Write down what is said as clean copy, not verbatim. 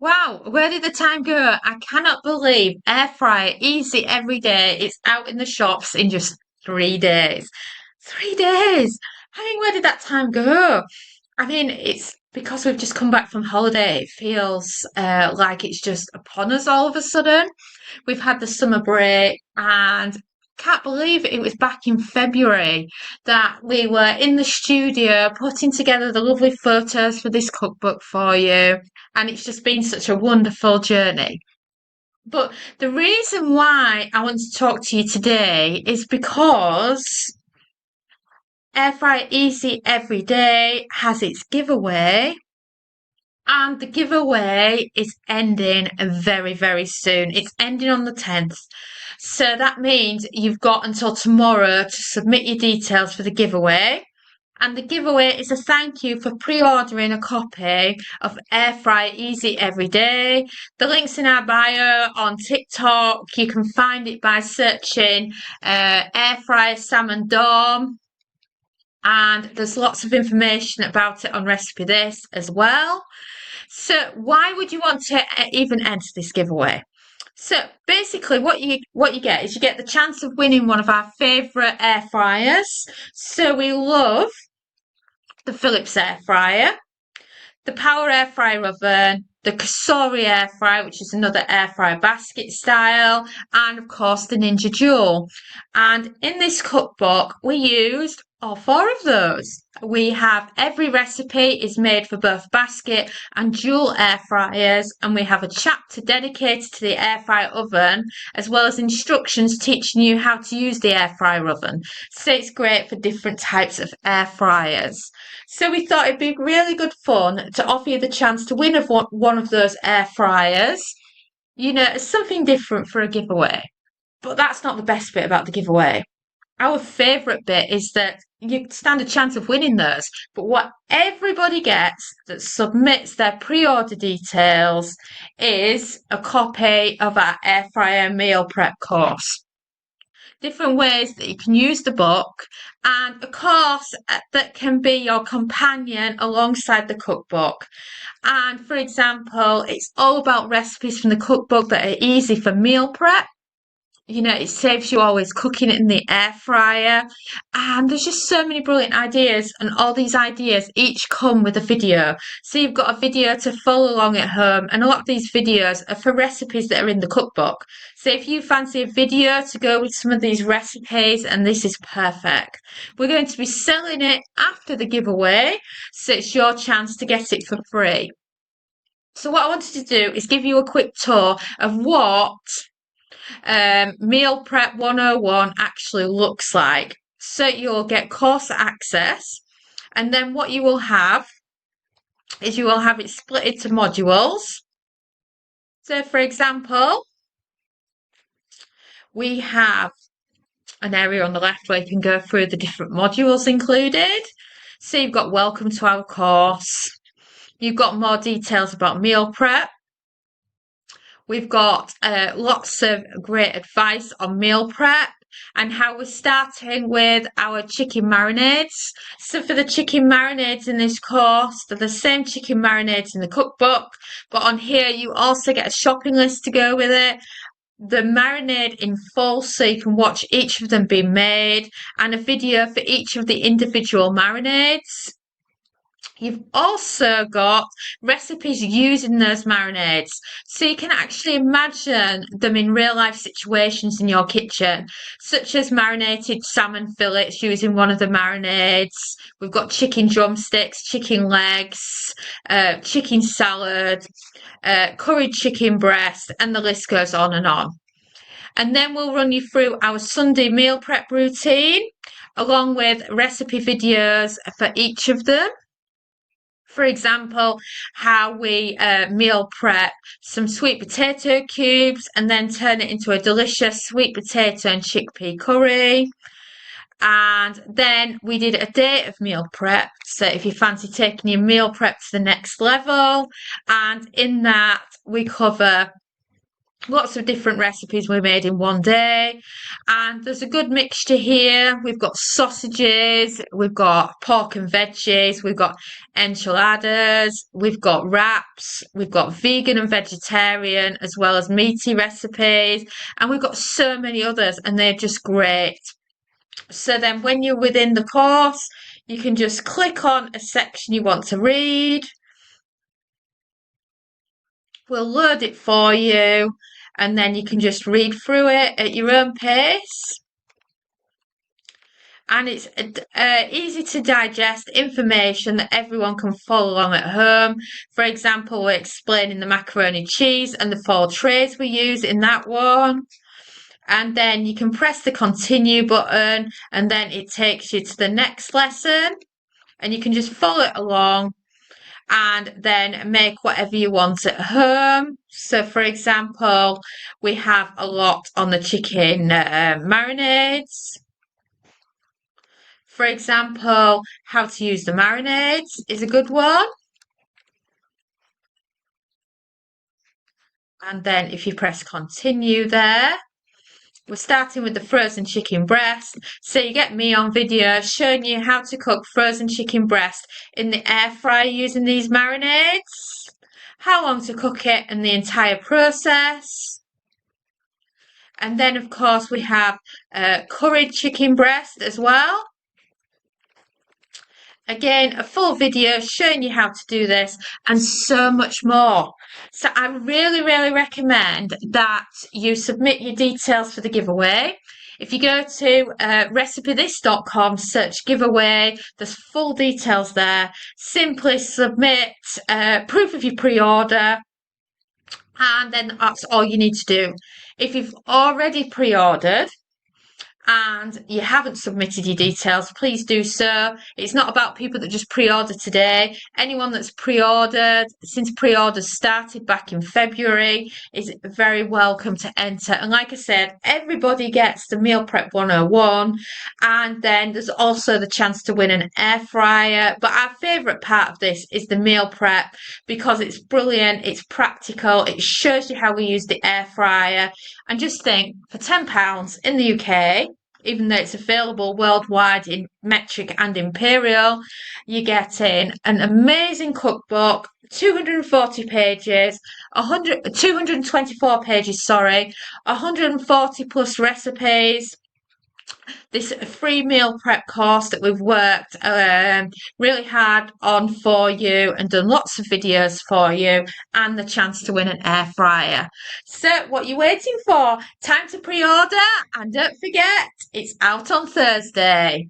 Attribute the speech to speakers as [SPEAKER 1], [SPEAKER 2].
[SPEAKER 1] Wow, where did the time go? I cannot believe air fryer easy every day. It's out in the shops in just 3 days. 3 days. I mean, where did that time go? I mean, it's because we've just come back from holiday. It feels like it's just upon us all of a sudden. We've had the summer break and can't believe it was back in February that we were in the studio putting together the lovely photos for this cookbook for you. And it's just been such a wonderful journey. But the reason why I want to talk to you today is because Air Fryer Easy Every Day has its giveaway. And the giveaway is ending very, very soon. It's ending on the 10th. So that means you've got until tomorrow to submit your details for the giveaway. And the giveaway is a thank you for pre-ordering a copy of Air Fry Easy Every Day. The link's in our bio on TikTok. You can find it by searching Air Fryer Salmon Dome. And there's lots of information about it on Recipe This as well. So why would you want to even enter this giveaway? So basically what you get is you get the chance of winning one of our favourite air fryers. So we love the Philips air fryer, the Power air fryer oven, the Kasori air fryer, which is another air fryer basket style, and of course the ninjadual. And in this cookbook, we used all four of those. We have every recipe is made for both basket and dual air fryers, and we have a chapter dedicated to the air fryer oven, as well as instructions teaching you how to use the air fryer oven. So it's great for different types of air fryers. So we thought it'd be really good fun to offer you the chance to win one of those air fryers, as something different for a giveaway. But that's not the best bit about the giveaway. Our favourite bit is that you stand a chance of winning those. But what everybody gets that submits their pre-order details is a copy of our air fryer meal prep course. Different ways that you can use the book, and a course that can be your companion alongside the cookbook. And for example, it's all about recipes from the cookbook that are easy for meal prep. It saves you always cooking it in the air fryer. And there's just so many brilliant ideas, and all these ideas each come with a video. So you've got a video to follow along at home, and a lot of these videos are for recipes that are in the cookbook. So if you fancy a video to go with some of these recipes, and this is perfect. We're going to be selling it after the giveaway, so it's your chance to get it for free. So what I wanted to do is give you a quick tour of what Meal Prep 101 actually looks like. So you'll get course access, and then what you will have is you will have it split into modules. So for example, we have an area on the left where you can go through the different modules included. So you've got welcome to our course. You've got more details about meal prep. We've got lots of great advice on meal prep and how we're starting with our chicken marinades. So for the chicken marinades in this course, they're the same chicken marinades in the cookbook, but on here you also get a shopping list to go with it. The marinade in full, so you can watch each of them be made, and a video for each of the individual marinades. You've also got recipes using those marinades. So you can actually imagine them in real life situations in your kitchen, such as marinated salmon fillets using one of the marinades. We've got chicken drumsticks, chicken legs, chicken salad, curried chicken breast, and the list goes on and on. And then we'll run you through our Sunday meal prep routine, along with recipe videos for each of them. For example, how we meal prep some sweet potato cubes and then turn it into a delicious sweet potato and chickpea curry. And then we did a day of meal prep. So if you fancy taking your meal prep to the next level, and in that we cover Lots of different recipes we made in one day. And there's a good mixture here. We've got sausages, we've got pork and veggies, we've got enchiladas, we've got wraps, we've got vegan and vegetarian, as well as meaty recipes. And we've got so many others, and they're just great. So then when you're within the course, you can just click on a section you want to read. We'll load it for you, and then you can just read through it at your own pace. And it's easy to digest information that everyone can follow along at home. For example, we're explaining the macaroni cheese and the 4 trays we use in that one. And then you can press the continue button, and then it takes you to the next lesson, and you can just follow it along and then make whatever you want at home. So, for example, we have a lot on the chicken marinades. For example, how to use the marinades is a good one. And then if you press continue there, we're starting with the frozen chicken breast. So you get me on video showing you how to cook frozen chicken breast in the air fryer using these marinades, how long to cook it, and the entire process. And then, of course, we have curried chicken breast as well. Again, a full video showing you how to do this and so much more. So I really, really recommend that you submit your details for the giveaway. If you go to recipethis.com, search giveaway, there's full details there. Simply submit proof of your pre-order, and then that's all you need to do. If you've already pre-ordered, and you haven't submitted your details, please do so. It's not about people that just pre-order today. Anyone that's pre-ordered, since pre-orders started back in February, is very welcome to enter. And like I said, everybody gets the Meal Prep 101, and then there's also the chance to win an air fryer. But our favourite part of this is the meal prep, because it's brilliant, it's practical, it shows you how we use the air fryer. And just think, for £10 in the UK, even though it's available worldwide in metric and imperial, you're getting an amazing cookbook, 240 pages, 224 pages, 140 plus recipes. This free meal prep course that we've worked really hard on for you and done lots of videos for you, and the chance to win an air fryer. So what are you waiting for? Time to pre-order, and don't forget, it's out on Thursday.